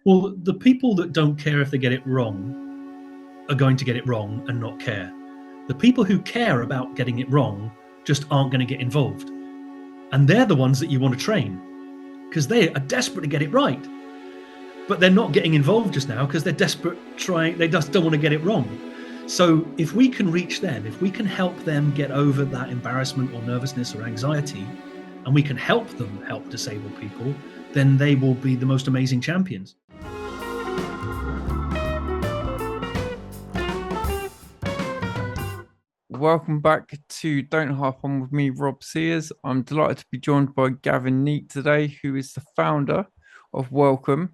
Well, the people that don't care if they get it wrong are going to get it wrong and not care. The people who care about getting it wrong just aren't going to get involved. And they're the ones that you want to train, because they are desperate to get it right. But they're not getting involved just now because they're desperate, they just don't want to get it wrong. So if we can reach them, if we can help them get over that embarrassment or nervousness or anxiety, and we can help them help disabled people, then they will be the most amazing champions. Welcome back to Don't Harp On with me, Rob Sears. I'm delighted to be joined by Gavin Neate today, who is the founder of Welcome,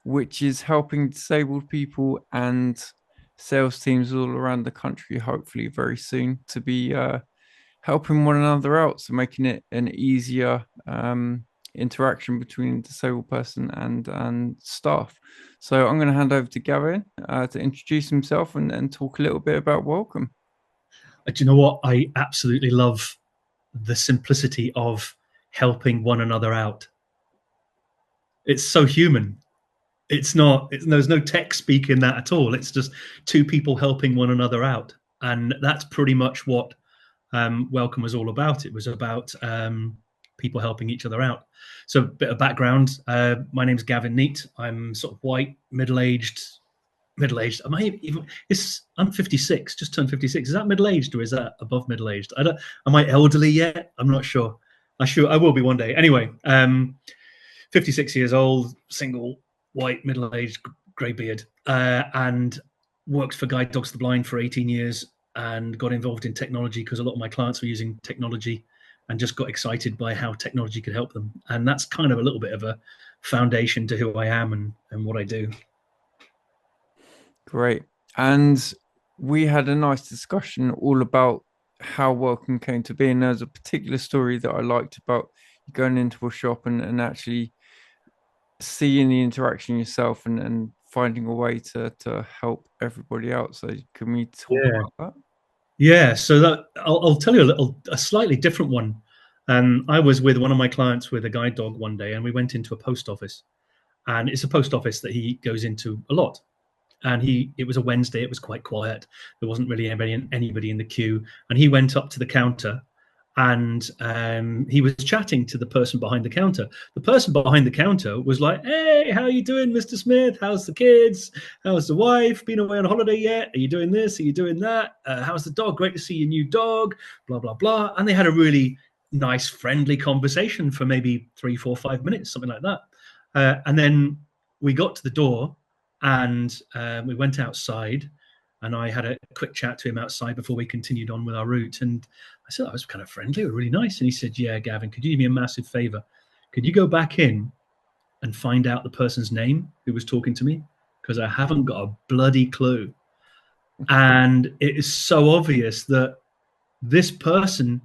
which is helping disabled people and sales teams all around the country, hopefully very soon, to be helping one another out, so making it an easier interaction between disabled person and staff. So I'm going to hand over to Gavin to introduce himself and talk a little bit about Welcome. Do you know what? I absolutely love the simplicity of helping one another out. It's so human. There's no tech speak in that at all. It's just two people helping one another out. And that's pretty much what Welcome was all about. It was about people helping each other out. So a bit of background. My name's Gavin Neate. I'm sort of white, middle-aged. I'm 56, just turned 56. Is that middle-aged or is that above middle-aged? Am I elderly yet? I'm not sure. I will be one day. Anyway, 56 years old, single, white, middle-aged, grey beard, and worked for Guide Dogs to the Blind for 18 years and got involved in technology because a lot of my clients were using technology and just got excited by how technology could help them. And that's kind of a little bit of a foundation to who I am and what I do. Great. And we had a nice discussion all about how Welcome came to be. And there's a particular story that I liked about going into a shop and actually seeing the interaction yourself and finding a way to help everybody out. So can we talk about that? Yeah, so that I'll tell you a slightly different one. I was with one of my clients with a guide dog one day, and we went into a post office, and it's a post office that he goes into a lot. And it was a Wednesday, it was quite quiet. There wasn't really anybody in the queue. And he went up to the counter and he was chatting to the person behind the counter. The person behind the counter was like, "Hey, how are you doing, Mr. Smith? How's the kids? How's the wife? Been away on holiday yet? Are you doing this? Are you doing that? How's the dog? Great to see your new dog, blah, blah, blah." And they had a really nice, friendly conversation for maybe 3, 4, 5 minutes, something like that. And then we got to the door and we went outside and I had a quick chat to him outside before we continued on with our route. And I said, "I was kind of friendly, really nice." And he said, "Yeah, Gavin, could you do me a massive favor? Could you go back in and find out the person's name who was talking to me? Because I haven't got a bloody clue." And it is so obvious that this person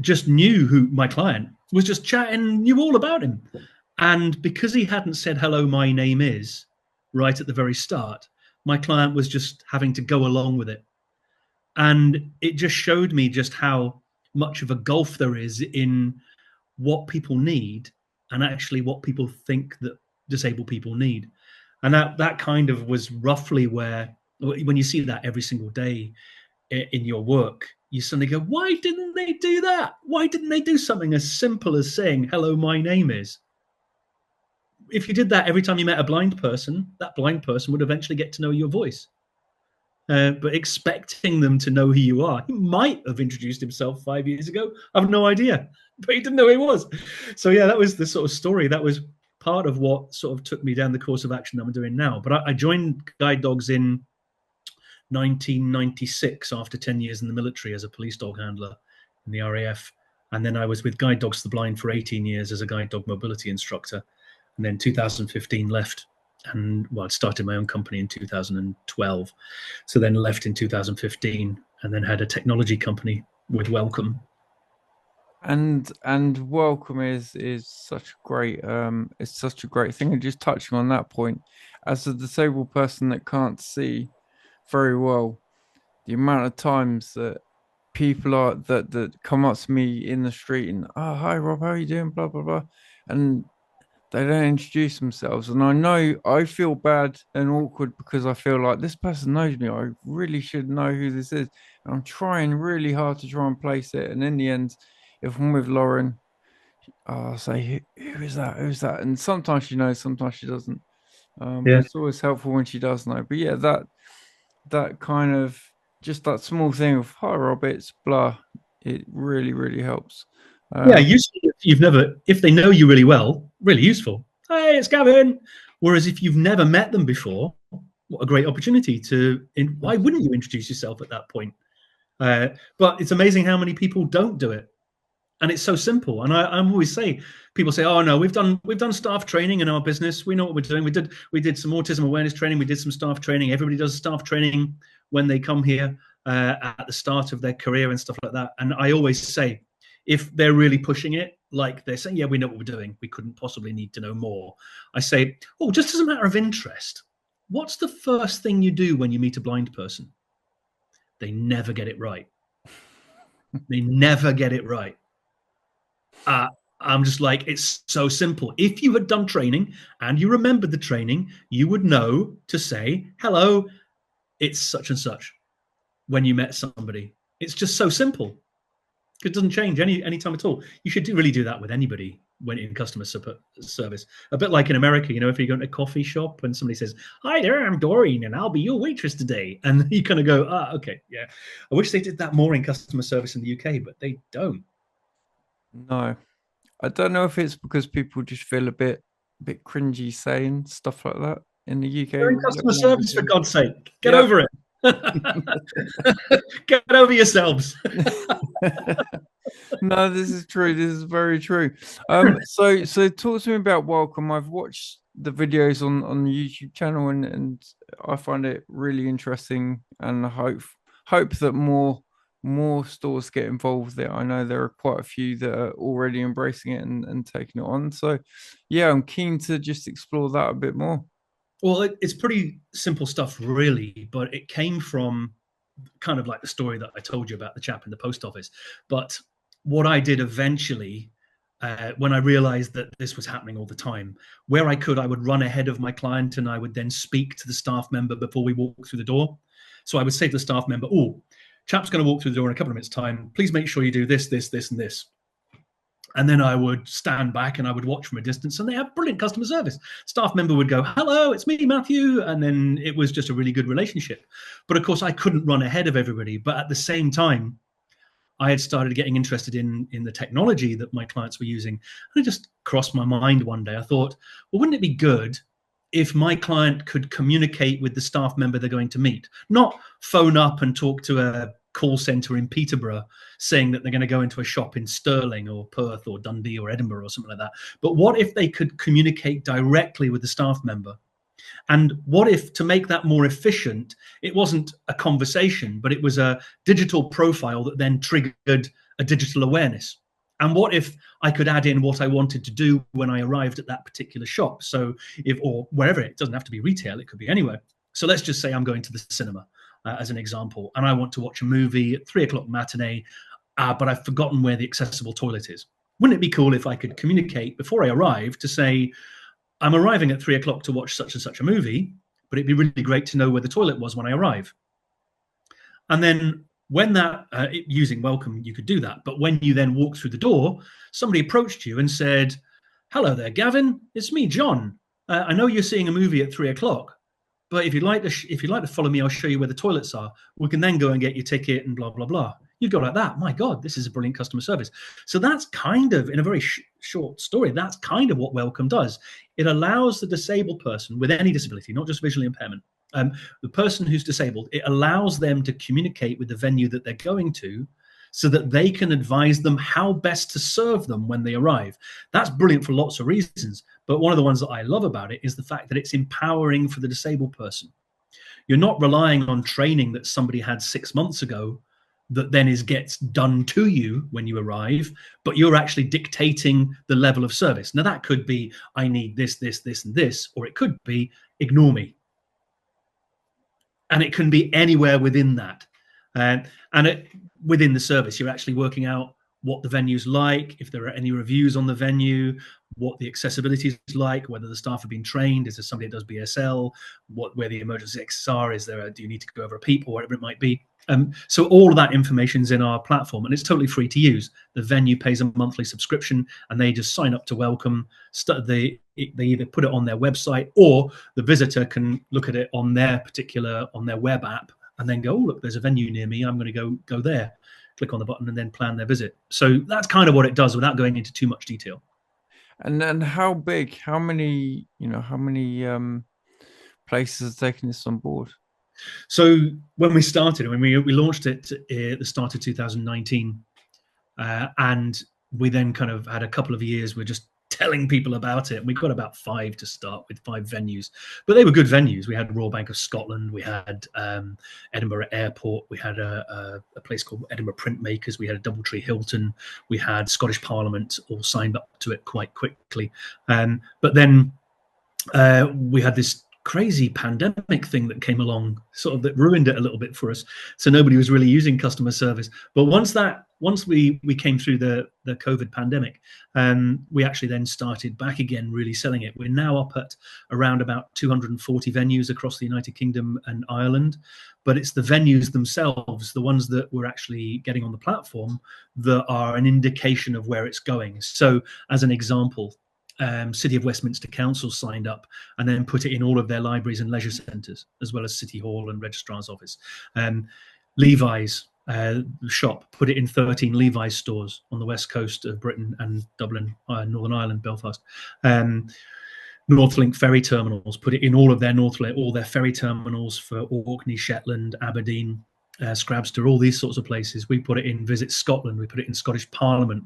just knew who my client was, just chatting, knew all about him. And because he hadn't said, "Hello, my name is," right at the very start, my client was just having to go along with it. And it just showed me just how much of a gulf there is in what people need and actually what people think that disabled people need. And that kind of was roughly where, when you see that every single day in your work, you suddenly go, why didn't they do that? Why didn't they do something as simple as saying, "Hello, my name is"? If you did that every time you met a blind person, that blind person would eventually get to know your voice. But expecting them to know who you are, he might have introduced himself 5 years ago. I have no idea, but he didn't know who he was. So yeah, that was the sort of story. That was part of what sort of took me down the course of action that I'm doing now. But I joined Guide Dogs in 1996 after 10 years in the military as a police dog handler in the RAF. And then I was with Guide Dogs to the Blind for 18 years as a guide dog mobility instructor. And then 2015 left and I'd started my own company in 2012. So then left in 2015 and then had a technology company with Welcome. And Welcome is such a great it's such a great thing. And just touching on that point, as a disabled person that can't see very well, the amount of times that people are that come up to me in the street and, "Oh, hi Rob, how are you doing?" blah blah blah, and they don't introduce themselves. And I know I feel bad and awkward because I feel like this person knows me. I really should know who this is. And I'm trying really hard to try and place it. And in the end, if I'm with Lauren, I'll say, who is that? Who's that? And sometimes she knows, sometimes she doesn't. But Yeah. it's always helpful when she does know. But yeah, that kind of just that small thing of hi Rob, it's blah. It really, really helps. Yeah, Um, useful if you've never, if they know you really well, really useful. Hey, it's Gavin. Whereas if you've never met them before, what a great opportunity to. Why wouldn't you introduce yourself at that point? But it's amazing how many people don't do it, and it's so simple. And I'm always say, people say, "Oh no, we've done staff training in our business. We know what we're doing. We did some autism awareness training. We did some staff training. Everybody does staff training when they come here at the start of their career and stuff like that." And I always say, if they're really pushing it, like they're saying, "Yeah, we know what we're doing. We couldn't possibly need to know more." I say, "Oh, just as a matter of interest, what's the first thing you do when you meet a blind person?" They never get it right. They never get it right. Uh, I'm just like, it's so simple. If you had done training and you remembered the training, you would know to say, "Hello, it's such and such," when you met somebody. It's just so simple. It doesn't change any time at all. You should really do that with anybody when in customer service. A bit like in America, if you go to a coffee shop and somebody says, "Hi there, I'm Doreen, and I'll be your waitress today," and you kind of go, okay, yeah. I wish they did that more in customer service in the UK, but they don't. no, I don't know if it's because people just feel a bit cringy saying stuff like that. In the UK, They're in we're a little customer more service, for visual. God's sake. Get Yeah. over it. Get over yourselves. No, this is true. This is very true. So talk to me about Welcome. I've watched the videos on the YouTube channel and I find it really interesting and I hope that more stores get involved there. I know there are quite a few that are already embracing it and taking it on. So yeah, I'm keen to just explore that a bit more. Well, it's pretty simple stuff, really, but it came from kind of like the story that I told you about the chap in the post office. But what I did eventually, when I realized that this was happening all the time, where I could, I would run ahead of my client and I would then speak to the staff member before we walked through the door. So I would say to the staff member, "Oh, chap's going to walk through the door in a couple of minutes' time. Please make sure you do this, this, this, and this." And then I would stand back and I would watch from a distance, and they have brilliant customer service. Staff member would go, "Hello, it's me, Matthew." And then it was just a really good relationship. But of course, I couldn't run ahead of everybody. But at the same time, I had started getting interested in the technology that my clients were using. And it just crossed my mind one day. I thought, well, wouldn't it be good if my client could communicate with the staff member they're going to meet, not phone up and talk to a call center in Peterborough saying that they're going to go into a shop in Stirling or Perth or Dundee or Edinburgh or something like that. But what if they could communicate directly with the staff member? And what if, to make that more efficient, it wasn't a conversation, but it was a digital profile that then triggered a digital awareness? And what if I could add in what I wanted to do when I arrived at that particular shop? So or wherever, it doesn't have to be retail, it could be anywhere. So let's just say I'm going to the cinema as an example, and I want to watch a movie at 3 o'clock matinee, but I've forgotten where the accessible toilet is. Wouldn't it be cool if I could communicate before I arrive to say, "I'm arriving at 3 o'clock to watch such and such a movie, but it'd be really great to know where the toilet was when I arrive." And then when that, using Welcome, you could do that. But when you then walk through the door, somebody approached you and said, "Hello there, Gavin. It's me, John. I know you're seeing a movie at 3 o'clock, but if you'd like to follow me, I'll show you where the toilets are. We can then go and get your ticket and blah blah blah." You'd go like that. My God, this is a brilliant customer service. So that's kind of, in a very short story, that's kind of what Welcome does. It allows the disabled person with any disability, not just visual impairment, the person who's disabled, it allows them to communicate with the venue that they're going to so that they can advise them how best to serve them when they arrive. That's brilliant for lots of reasons. But one of the ones that I love about it is the fact that it's empowering for the disabled person. You're not relying on training that somebody had 6 months ago that then gets done to you when you arrive, but you're actually dictating the level of service. Now, that could be, "I need this, this, this, and this," or it could be, "Ignore me." And it can be anywhere within that. And within the service, you're actually working out what the venue's like, if there are any reviews on the venue, what the accessibility is like, whether the staff have been trained, is there somebody that does BSL, where the emergency exits are, do you need to go over a peep or whatever it might be. So all of that information is in our platform, and it's totally free to use. The venue pays a monthly subscription, and they just sign up to welcome. They either put it on their website, or the visitor can look at it on their web app, and then go, oh, look, there's a venue near me. I'm going to go there, click on the button, and then plan their visit. So that's kind of what it does, without going into too much detail. And then how big? How many? How many places are taking this on board? So when we started, when we launched it at the start of 2019, and we then kind of had a couple of years, we're just telling people about it. And we got about 5 to start with, 5 venues, but they were good venues. We had Royal Bank of Scotland, we had Edinburgh Airport, we had a place called Edinburgh Printmakers, we had a Doubletree Hilton, we had Scottish Parliament, all signed up to it quite quickly. But then we had this crazy pandemic thing that came along, sort of, that ruined it a little bit for us. So nobody was really using customer service. But once we came through the COVID pandemic, we actually then started back again, really selling it. We're now up at around about 240 venues across the United Kingdom and Ireland. But it's the venues themselves, the ones that we're actually getting on the platform, that are an indication of where it's going. So as an example, City of Westminster Council signed up and then put it in all of their libraries and leisure centres, as well as City Hall and Registrar's Office. Levi's shop put it in 13 Levi's stores on the west coast of Britain and Dublin, Northern Ireland, Belfast. Northlink ferry terminals put it in all their ferry terminals for Orkney, Shetland, Aberdeen, Scrabster, all these sorts of places. We put it in Visit Scotland, we put it in Scottish Parliament,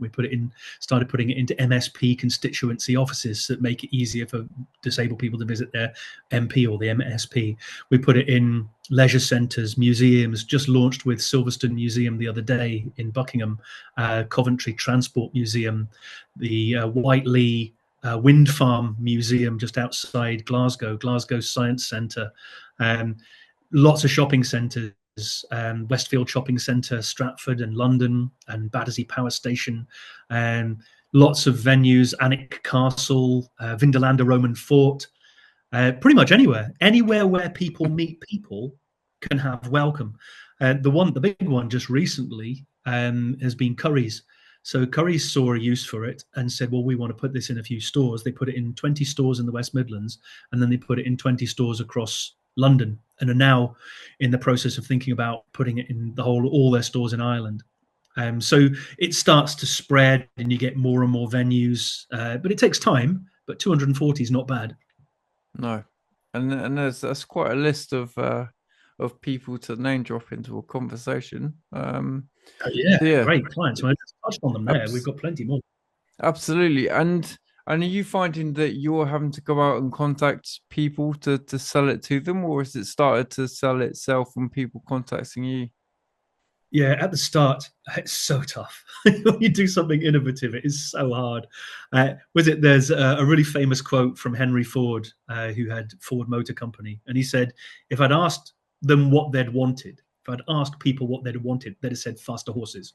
started putting it into MSP constituency offices that make it easier for disabled people to visit their MP or the MSP. We put it in leisure centres, museums, just launched with Silverstone Museum the other day in Buckingham, Coventry Transport Museum, the Whiteley Wind Farm Museum just outside Glasgow Science Centre, lots of shopping centres, Westfield Shopping Centre, Stratford and London, and Battersea Power Station, lots of venues, Alnwick Castle, Vindolanda Roman Fort, pretty much anywhere where people meet people can have welcome. The big one just recently has been Currys. So Currys saw a use for it and said, well, we want to put this in a few stores. They put it in 20 stores in the West Midlands, and then they put it in 20 stores across London, and are now in the process of thinking about putting it in all their stores in Ireland. So it starts to spread, and you get more and more venues, but it takes time. But 240 is not bad. No, and that's quite a list of people to name drop into a conversation. Yeah, great clients. I just touched on them there. We've got plenty more. Absolutely. And are you finding that you're having to go out and contact people to sell it to them, or has it started to sell itself from people contacting you? Yeah, at the start, it's so tough. When you do something innovative, it is so hard. There's a really famous quote from Henry Ford, who had Ford Motor Company, and he said, if I'd asked them what they'd wanted, if I'd asked people what they'd wanted, they'd have said faster horses.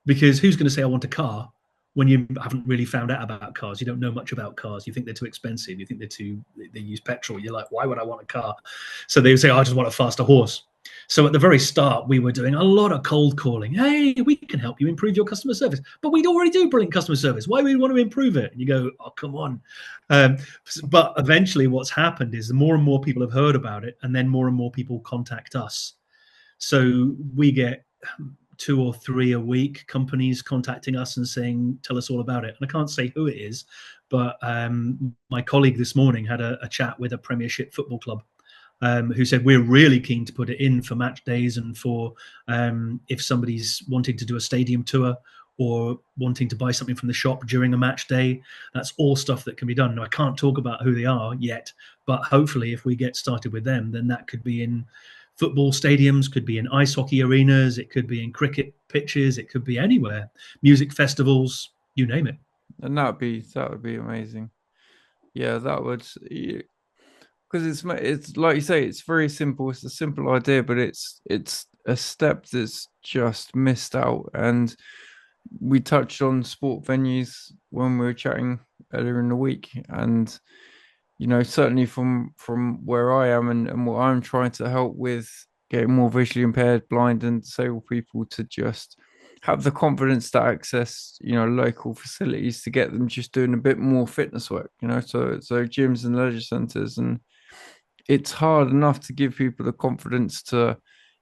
Because who's going to say I want a car when you haven't really found out about cars? You don't know much about cars. You think they're too expensive. You think they use petrol. You're like, why would I want a car? So they would say, I just want a faster horse. So at the very start, we were doing a lot of cold calling. Hey, we can help you improve your customer service. But we already do brilliant customer service. Why would we want to improve it? And you go, oh, come on. But eventually what's happened is more and more people have heard about it, and then more and more people contact us. So we get 2 or 3 a week, companies contacting us and saying, tell us all about it. And I can't say who it is, but my colleague this morning had a chat with a Premiership football club, who said, we're really keen to put it in for match days and for if somebody's wanting to do a stadium tour or wanting to buy something from the shop during a match day. That's all stuff that can be done. Now, I can't talk about who they are yet, but hopefully if we get started with them, then that could be in football stadiums, could be in ice hockey arenas, it could be in cricket pitches, it could be anywhere, music festivals, you name it. And that would be amazing. Yeah, that would, because it's like you say, it's very simple. It's a simple idea, but it's a step that's just missed out. And we touched on sport venues when we were chatting earlier in the week, and certainly from where I am and what I'm trying to help with getting more visually impaired, blind, and disabled people to just have the confidence to access, local facilities to get them just doing a bit more fitness work, so gyms and leisure centers. And it's hard enough to give people the confidence to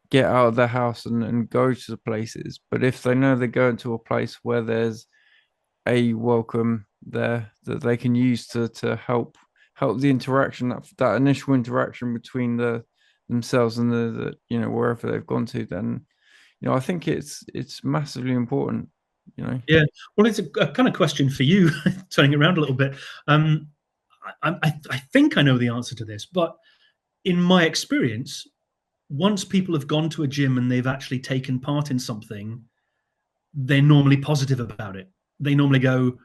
get out of their house and go to the places. But if they know they're going to a place where there's a welcome there that they can use to help the interaction, that initial interaction between themselves and the wherever they've gone to, then I think it's massively important. Yeah. Well, it's a kind of question for you, turning it around a little bit. Um, I think I know the answer to this, but in my experience, once people have gone to a gym and they've actually taken part in something, they're normally positive about it. They normally go,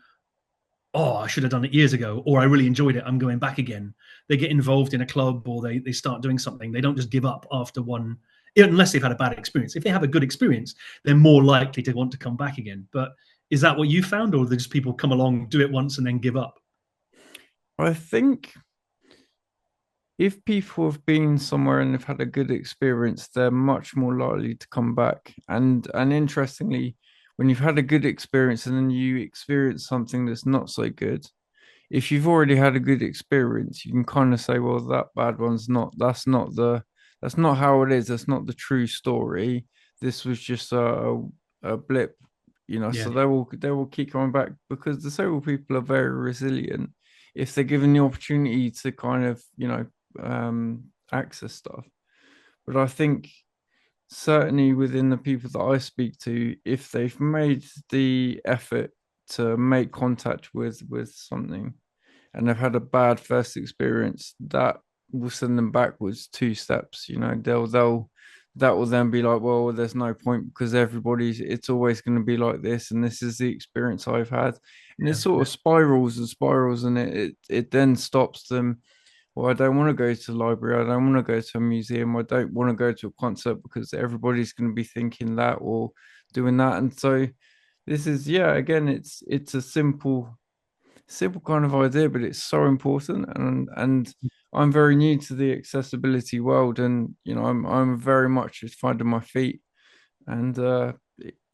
"Oh, I should have done it years ago," or "I really enjoyed it. I'm going back again." They get involved in a club, or they start doing something. They don't just give up after one, unless they've had a bad experience. If they have a good experience, they're more likely to want to come back again. But is that what you found, or does people come along, do it once, and then give up? I think if people have been somewhere and they've had a good experience, they're much more likely to come back. And interestingly, when you've had a good experience and then you experience something that's not so good, if you've already had a good experience, you can kind of say, well, that bad one's not, that's not how it is. That's not the true story. This was just a blip, Yeah, so they will keep coming back because disabled people are very resilient if they're given the opportunity to kind of, access stuff. But I think certainly within the people that I speak to, if they've made the effort to make contact with something and they've had a bad first experience, that will send them backwards 2 steps. They'll that will then be like, well, there's no point because it's always going to be like this, and this is the experience I've had, and it yeah, sort yeah. of spirals and spirals, and it then stops them. Well, I don't want to go to the library. I don't want to go to a museum. I don't want to go to a concert because everybody's going to be thinking that or doing that. And so this is, yeah, again, it's a simple kind of idea, but it's so important. And I'm very new to the accessibility world, and I'm very much just finding my feet. And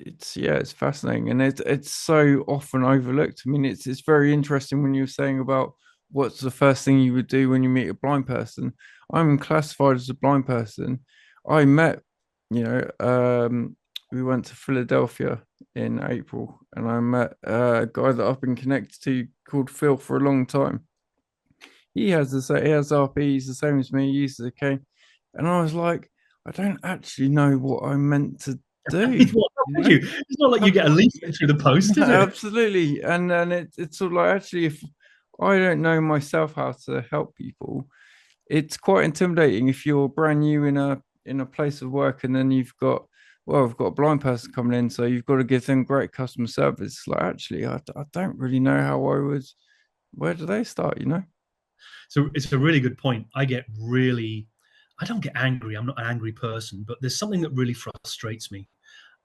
it's fascinating, and it's so often overlooked. I mean, it's very interesting when you're saying about what's the first thing you would do when you meet a blind person. I'm classified as a blind person. I met, you know, we went to Philadelphia in April, and I met a guy that I've been connected to called Phil for a long time. He has he has RP, he's the same as me, he uses a cane. And I was like, I don't actually know what I'm meant to do, Well, how you could know? you? It's not like you get a leaflet through the post, is it? Absolutely. And it's sort of like actually if I don't know myself how to help people, it's quite intimidating if you're brand new in a place of work and then you've got I've got a blind person coming in, so you've got to give them great customer service. Like, actually, I don't really know how I would. Where do they start? So it's a really good point. I don't get angry. I'm not an angry person, but there's something that really frustrates me.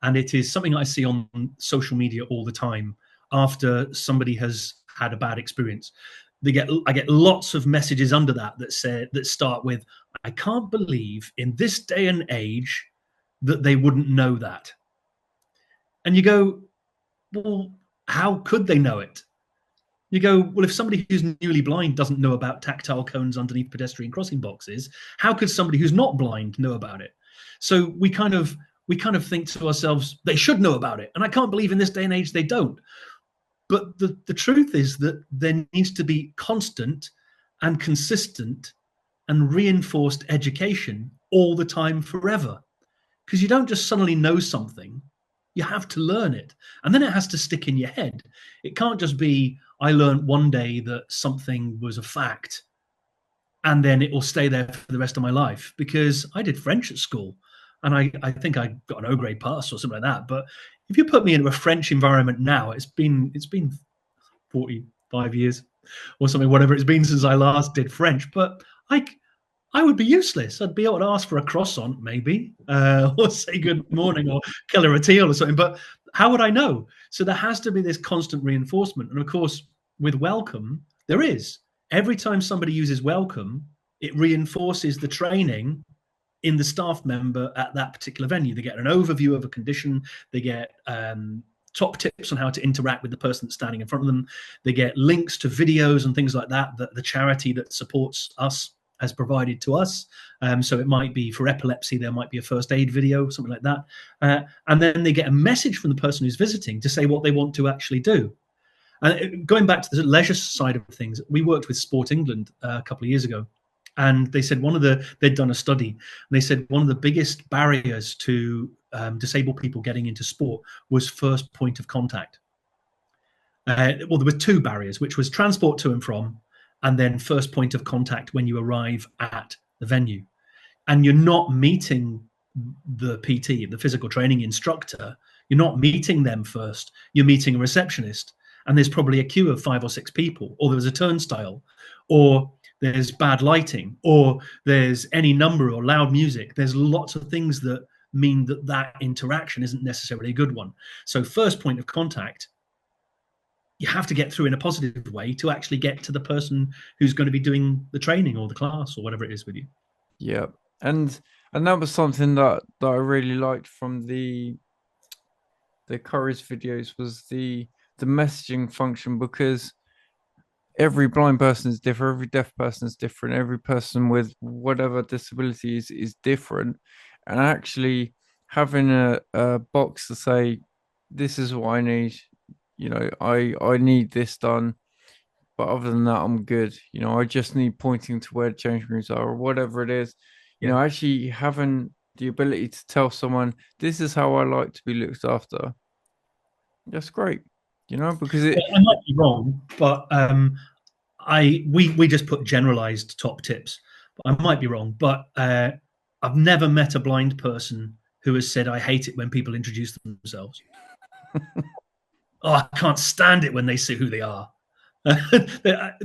And it is something I see on social media all the time after somebody has had a bad experience. I get lots of messages under that start with, "I can't believe in this day and age that they wouldn't know that." And you go, "Well, how could they know it?" You go, "Well, if somebody who's newly blind doesn't know about tactile cones underneath pedestrian crossing boxes, how could somebody who's not blind know about it?" So we kind of think to ourselves, they should know about it. And I can't believe in this day and age they don't. But the truth is that there needs to be constant and consistent and reinforced education all the time, forever. Because you don't just suddenly know something, you have to learn it. And then it has to stick in your head. It can't just be, I learned one day that something was a fact and then it will stay there for the rest of my life. Because I did French at school and I think I got an O grade pass or something like that. But if you put me into a French environment now, it's been 45 years or something, whatever it's been since I last did French. But I would be useless. I'd be able to ask for a croissant, maybe, or say good morning, or Keller a teal or something. But how would I know? So there has to be this constant reinforcement. And of course, with welcome, there is. Every time somebody uses welcome, it reinforces the training in the staff member at that particular venue. They get an overview of a condition. They get top tips on how to interact with the person that's standing in front of them. They get links to videos and things like that that the charity that supports us has provided to us. So it might be for epilepsy, there might be a first aid video, something like that. And then they get a message from the person who's visiting to say what they want to actually do. And going back to the leisure side of things, we worked with Sport England a couple of years ago. And they said they'd done a study, and they said one of the biggest barriers to disabled people getting into sport was first point of contact. Well, there were two barriers, which was transport to and from, and then first point of contact when you arrive at the venue. And you're not meeting the PT, the physical training instructor. You're not meeting them first. You're meeting a receptionist, and there's probably a queue of 5 or 6 people, or there was a turnstile, or there's bad lighting, or there's any number or loud music. There's lots of things that mean that that interaction isn't necessarily a good one. So first point of contact, you have to get through in a positive way to actually get to the person who's going to be doing the training or the class or whatever it is with you. Yeah. And that was something that I really liked from the Curry's videos, was the messaging function, because every blind person is different, every deaf person is different, every person with whatever disabilities is different. And actually having a box to say, this is what I need, I need this done, but other than that, I'm good. I just need pointing to where the change rooms are, or whatever it is. Actually having the ability to tell someone, this is how I like to be looked after. That's great, because I might be wrong, but we just put generalized top tips. But I might be wrong, but I've never met a blind person who has said, I hate it when people introduce themselves. Oh, I can't stand it when they say who they are.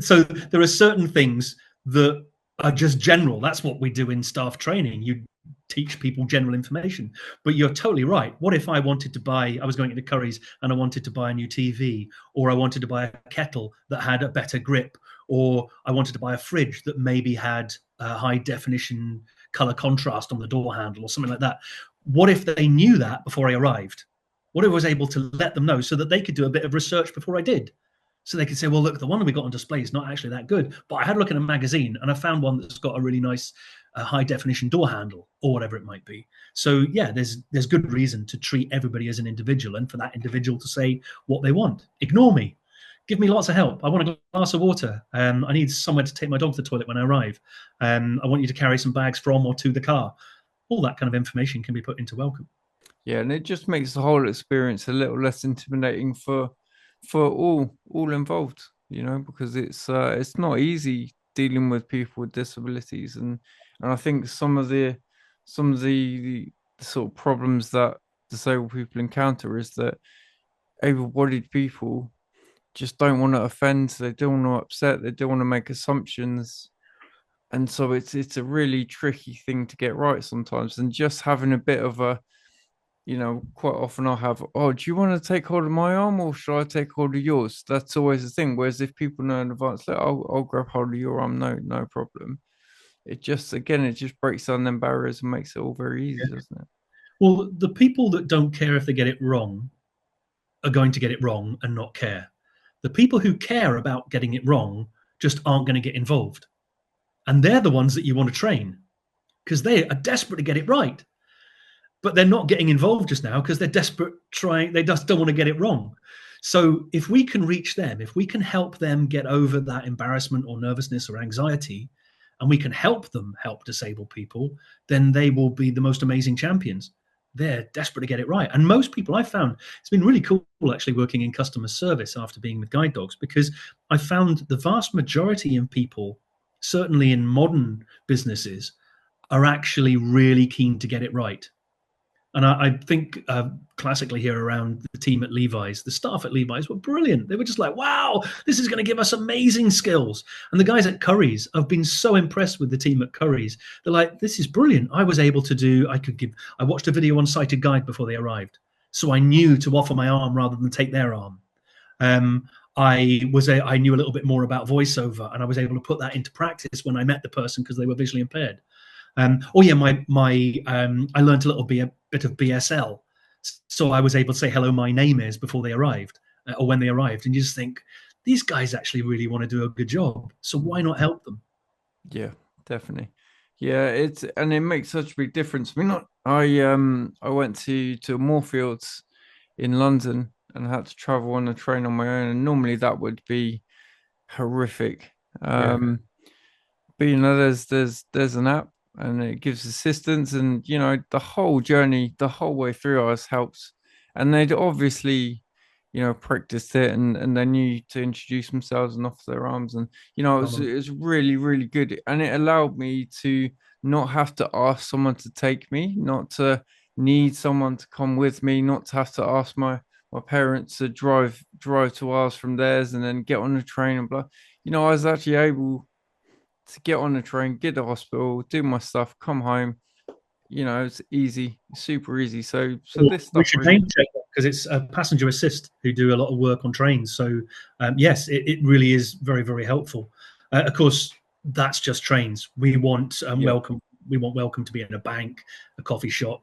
So there are certain things that are just general. That's what we do in staff training. You teach people general information. But you're totally right. What if I wanted to buy, I was going into Curry's and I wanted to buy a new TV, or I wanted to buy a kettle that had a better grip, or I wanted to buy a fridge that maybe had a high definition color contrast on the door handle or something like that. What if they knew that before I arrived? What if I was able to let them know so that they could do a bit of research before I did? So they could say, well, look, the one we got on display is not actually that good, but I had a look in a magazine and I found one that's got a really nice high definition door handle, or whatever it might be. So yeah, there's good reason to treat everybody as an individual, and for that individual to say what they want. Ignore me. Give me lots of help. I want a glass of water. I need somewhere to take my dog to the toilet when I arrive. I want you to carry some bags from or to the car. All that kind of information can be put into welcome. Yeah, and it just makes the whole experience a little less intimidating for all involved, because it's not easy dealing with people with disabilities, and I think some of the sort of problems that disabled people encounter is that able-bodied people just don't want to offend, they don't want to upset, they don't want to make assumptions, and so it's a really tricky thing to get right sometimes. And just having a bit of a, quite often I'll have, oh, do you want to take hold of my arm or should I take hold of yours? That's always the thing. Whereas if people know in advance, like, I'll grab hold of your arm, no problem. It just breaks down them barriers and makes it all very easy, doesn't it? Well, the people that don't care if they get it wrong are going to get it wrong and not care. The people who care about getting it wrong just aren't going to get involved. And they're the ones that you want to train, because they are desperate to get it right. But they're not getting involved just now because they're desperate they just don't want to get it wrong. So if we can reach them, if we can help them get over that embarrassment or nervousness or anxiety, and we can help them help disabled people, then they will be the most amazing champions. They're desperate to get it right. And most people I've found, it's been really cool actually working in customer service after being with guide dogs, because I found the vast majority of people, certainly in modern businesses, are actually really keen to get it right. And I think classically here around the team at Levi's, the staff at Levi's were brilliant. They were just like, wow, this is going to give us amazing skills. And the guys at Curry's, I've been so impressed with the team at Curry's. They're like, this is brilliant. I watched a video on Sighted Guide before they arrived. so I knew to offer my arm rather than take their arm. I knew a little bit more about voiceover, and I was able to put that into practice when I met the person because they were visually impaired. I learned a little bit of BSL, so I was able to say hello, my name is before they arrived, or when they arrived, and you just think these guys actually really want to do a good job, so why not help them? Yeah, definitely. Yeah, it makes such a big difference. I mean, I went to Moorfields in London and had to travel on a train on my own, and normally that would be horrific. Yeah, But there's an app and it gives assistance, and the whole journey, the whole way through, I was helped, and they'd obviously practiced it, and they knew to introduce themselves and offer their arms, and it was really really good, and it allowed me to not have to ask someone to take me, not to need someone to come with me, not to have to ask my parents to drive to ours from theirs and then get on the train and blah. I was actually able to get on the train, get to the hospital, do my stuff, come home. It's easy, super easy. So well, this we stuff should really. name check that because it's a passenger assist who do a lot of work on trains. So yes, it really is very very helpful. Of course, that's just trains. We want Yeah. welcome. We want welcome to be in a bank, a coffee shop,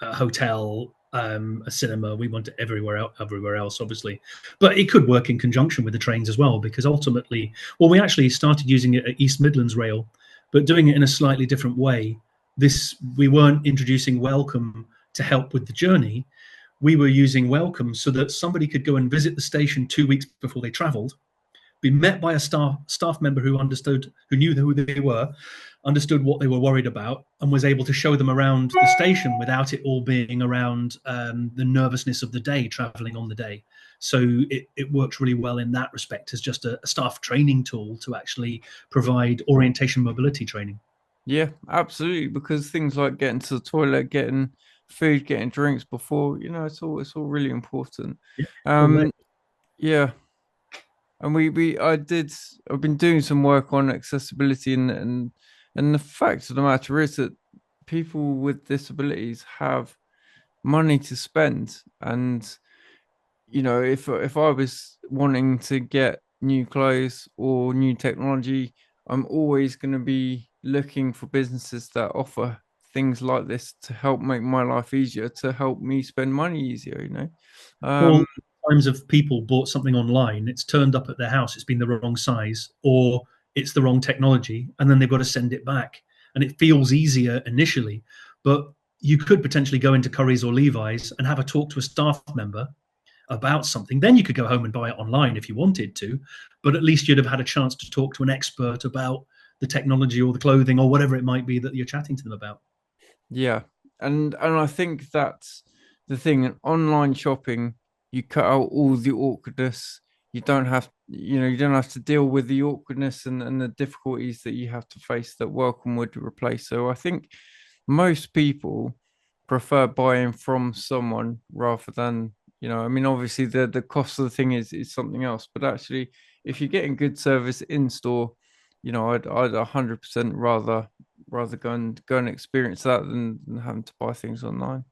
a hotel, a cinema. We want it everywhere else, obviously. But it could work in conjunction with the trains as well, because ultimately, well, we actually started using it at East Midlands Rail, but doing it in a slightly different way. We weren't introducing welcome to help with the journey. We were using welcome so that somebody could go and visit the station 2 weeks before they travelled, be met by a staff member who knew who they were, understood what they were worried about, and was able to show them around the station without it all being around the nervousness of the day, traveling on the day. So it works really well in that respect as just a staff training tool to actually provide orientation mobility training. Yeah, absolutely. Because things like getting to the toilet, getting food, getting drinks before, it's all really important. Yeah, Um, correct. yeah. And I've been doing some work on accessibility, and the fact of the matter is that people with disabilities have money to spend, and if I was wanting to get new clothes or new technology, I'm always going to be looking for businesses that offer things like this to help make my life easier, to help me spend money easier. Well, Um, times of people bought something online, it's turned up at their house, it's been the wrong size, or it's the wrong technology, and then they've got to send it back. And it feels easier initially, but you could potentially go into Curry's or Levi's and have a talk to a staff member about something. Then you could go home and buy it online if you wanted to, but at least you'd have had a chance to talk to an expert about the technology or the clothing or whatever it might be that you're chatting to them about. Yeah, and I think that's the thing. In online shopping, you cut out all the awkwardness. You don't have to deal with the awkwardness and the difficulties that you have to face that Welcome would replace. So I think most people prefer buying from someone rather than, I mean, obviously the cost of the thing is something else, but actually, if you're getting good service in store, I'd 100% rather go and experience that than having to buy things online.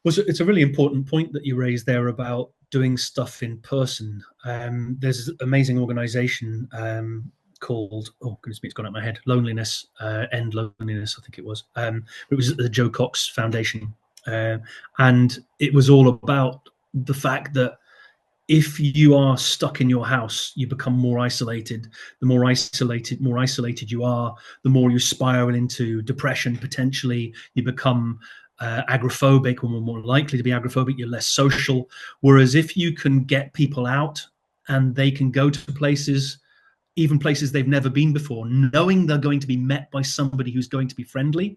Well, it's a really important point that you raised there about doing stuff in person. There's an amazing organization called, oh goodness me, it's gone out of my head, Loneliness, End Loneliness, I think it was. It was the Joe Cox Foundation. And it was all about the fact that if you are stuck in your house, you become more isolated. The more isolated you are, the more you spiral into depression. Potentially, you become agoraphobic, or more likely to be agoraphobic. You're less social. Whereas if you can get people out and they can go to places, even places they've never been before, knowing they're going to be met by somebody who's going to be friendly,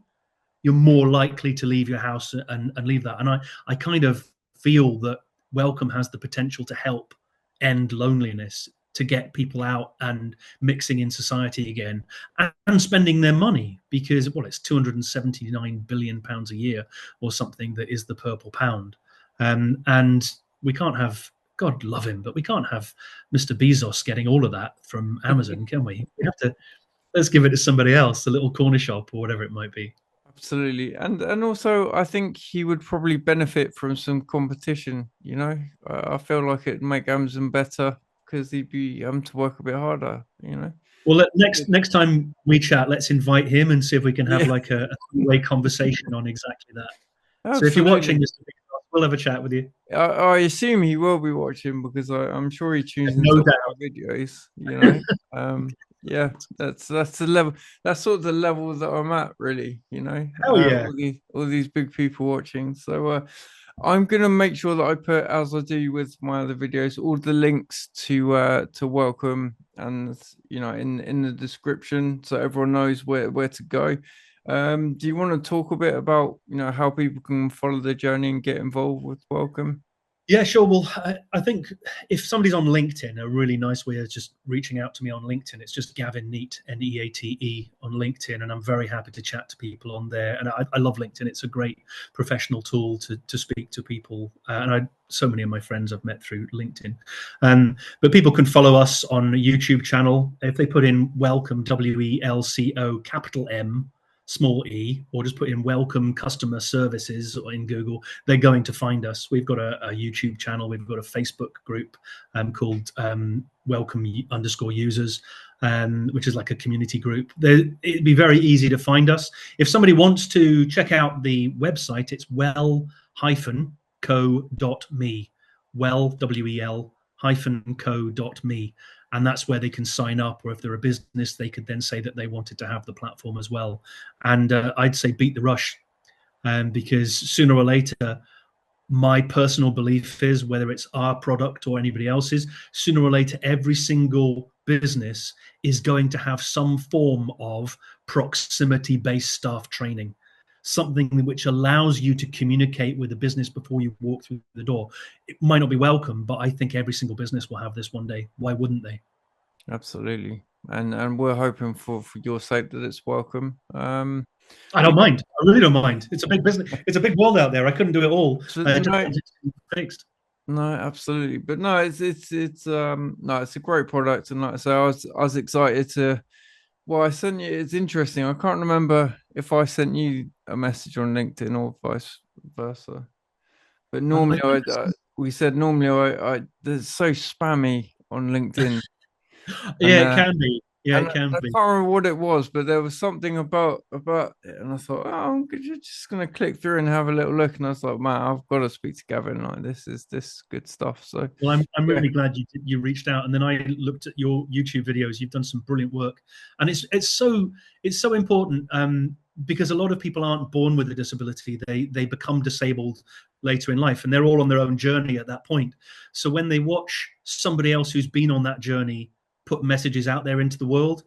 you're more likely to leave your house and leave that. And I kind of feel that Welcome has the potential to help end loneliness, to get people out and mixing in society again, and spending their money, because it's 279 billion pounds a year or something that is the purple pound. And we can't have, God love him, but we can't have Mr. Bezos getting all of that from Amazon, can we? We have to, let's give it to somebody else, a little corner shop or whatever it might be. Absolutely. And also I think he would probably benefit from some competition, you know. I feel like it'd make Amazon better because he'd be having to work a bit harder, you know. Well, Good. next time we chat, let's invite him and see if we can have Yeah, like a three-way conversation on exactly that. So if you're watching absolutely. this, we'll have a chat with you. I assume he will be watching because I'm sure he tunes into No all doubt. our videos, you know. Yeah, that's the level, that's sort of the level that I'm at, really, you know. Hell yeah. All these big people watching. So I'm gonna make sure that I put, as I do with my other videos, all the links to welcome, and you know, in the description, so everyone knows where to go. Do you want to talk a bit about, you know, how people can follow the journey and get involved with welcome? Yeah, sure. Well, I think if somebody's on LinkedIn, a really nice way is just reaching out to me on LinkedIn. It's just Gavin Neate, Neate on LinkedIn, and I'm very happy to chat to people on there. And I love LinkedIn. It's a great professional tool to speak to people. So many of my friends I've met through LinkedIn. But people can follow us on a YouTube channel. If they put in welcome, WELCO, capital M, small e, or just put in welcome customer services in Google, they're going to find us. We've got a YouTube channel. We've got a Facebook group called welcome_users, which is like a community group. It'd be very easy to find us. If somebody wants to check out the website, it's well-co.me, well, WEL-co.me. And that's where they can sign up, or if they're a business, they could then say that they wanted to have the platform as well. And I'd say beat the rush, because sooner or later, my personal belief is, whether it's our product or anybody else's, sooner or later, every single business is going to have some form of proximity-based staff training, something which allows you to communicate with the business before you walk through the door. It might not be welcome, but I think every single business will have this one day. Why wouldn't they? Absolutely. And we're hoping for your sake that it's welcome. I don't Yeah, mind. I really don't mind. It's a big business. It's a big world out there. I couldn't do it all. so I just no, want it to be fixed. no, absolutely. But no, it's no, it's a great product. And like I say, I was excited to, well, I sent you, it's interesting. I can't remember if I sent you a message on LinkedIn or vice versa. But normally we said normally I there's so spammy on LinkedIn. Yeah, And it can be. Yeah, and it can I be. can't remember what it was, but there was something about it, and I thought, oh, just gonna click through and have a little look, and I was like, man, I've got to speak to Gavin. Like, this good stuff. So Well, I'm yeah, really glad you reached out, and then I looked at your YouTube videos. You've done some brilliant work, and it's so important, because a lot of people aren't born with a disability. They become disabled later in life, and they're all on their own journey at that point. So when they watch somebody else who's been on that journey put messages out there into the world,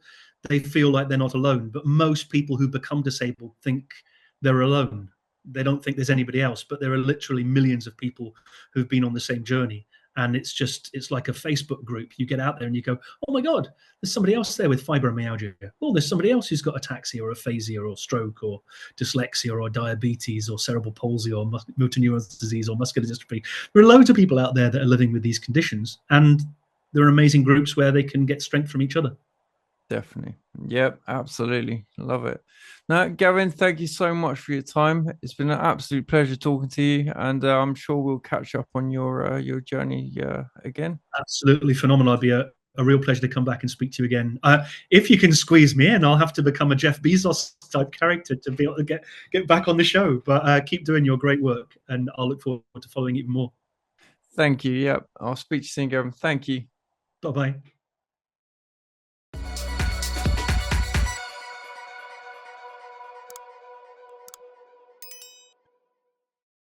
they feel like they're not alone. But most people who become disabled think they're alone. They don't think there's anybody else, but there are literally millions of people who've been on the same journey. And it's like a Facebook group. You get out there and you go, oh my God, there's somebody else there with fibromyalgia. Oh, there's somebody else who's got ataxia or aphasia or stroke or dyslexia or diabetes or cerebral palsy or motor neuron disease or muscular dystrophy. There are loads of people out there that are living with these conditions, and there are amazing groups where they can get strength from each other. definitely, yep, absolutely, love it. Now, Gavin, thank you so much for your time. It's been an absolute pleasure talking to you, and I'm sure we'll catch up on your journey again. Absolutely phenomenal. It'd be a real pleasure to come back and speak to you again. If you can squeeze me in, I'll have to become a Jeff Bezos type character to be able to get back on the show. But keep doing your great work, and I'll look forward to following even more. Thank you. Yep, I'll speak to you soon, Gavin. Thank you. Bye bye.